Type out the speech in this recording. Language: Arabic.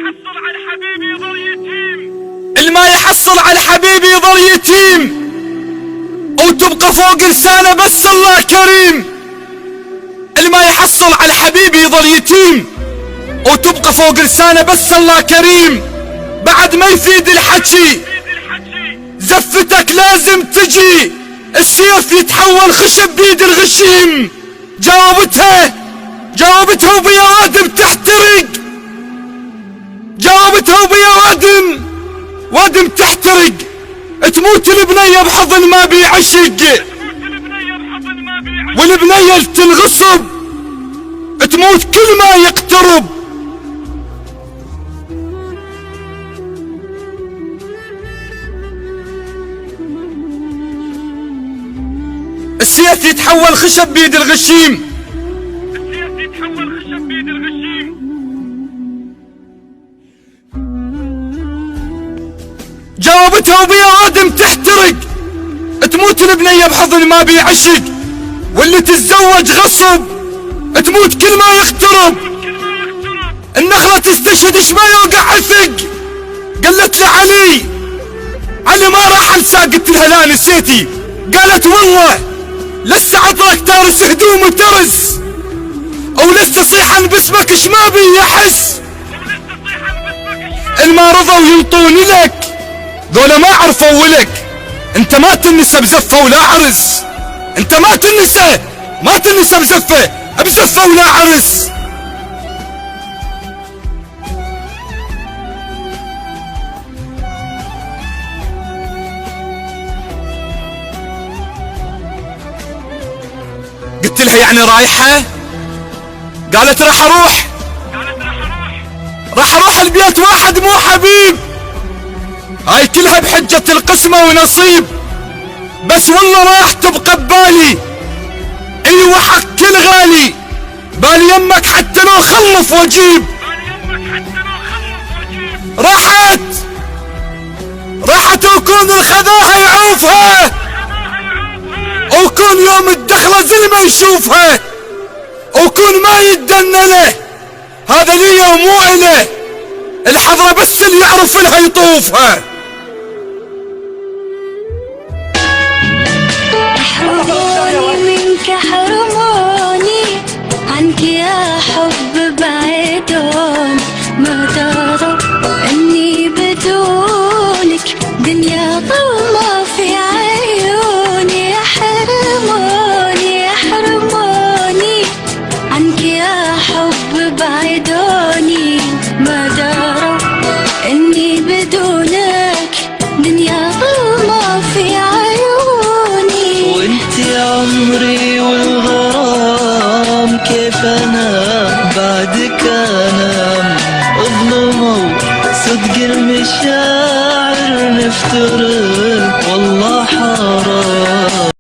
يحصل على الحبيب يظل يتيم. اللي ما يحصل على الحبيب يظل يتيم، وتبقى فوق لسانه بس الله كريم. اللي ما يحصل على الحبيب يظل يتيم، وتبقى فوق لسانه بس الله كريم. بعد ما يفيد الحكي زفتك لازم تجي، السيف يتحول خشب بيد الغشيم. جاوبتها وبيا وادم تحترق، جاوبتها وبيا وادم تحترق. تموت البنية بحضن ما بيعشق، والبنية تنغصب تموت كل ما يقترب. السيف يتحول خشب بيد الغشيم، السيف يتحول خشب بيد الغشيم. جاوبتها وبيا وادم تحترق، تموت البنية بحضن ما بيعشق، واللي تتزوج غصب تموت كل ما يقترب. النخلة تستشهد ما يوقع عثق، قالت له علي ما راح انسى. قلت لها لا نسيتي. قالت والله لسه عطرك تارس هدوم وترس، ولسه صيحا باسمك شما بي يحس. الما رضوا ينطوني لك ذولا ما عرفوا ولك. انت ما تنسى بزفة ولا عرس، انت ما تنسى بزفة ولا عرس. قلت لها يعني رايحة؟ قالت راح اروح البيت واحد مو حبيب. هاي كلها بحجة القسمة ونصيب، بس والله راح تبقى ببالي. ايوه حق الغالي، بالي يمك حتى لو خلف واجيب. راحت وكون الخذاها يعوفها، وكون يوم الدخلة زلمة يشوفها، وكون ما يدن له هذا لي ومو إله. الحضرة بس اللي يعرف لها يطوفها. حرموني منك حرموني، عنك يا حب بعيدون. ما ترى اني بدونك دنيا ظلمة في عيوني. حرموني عنك يا حب بعيدوني. ما ترى اني بدونك دنيا ظلمة في عيوني. وانت عمري والغرام، كيف انام بعدك انام؟ اظلموا صدق المشاعر نفترق.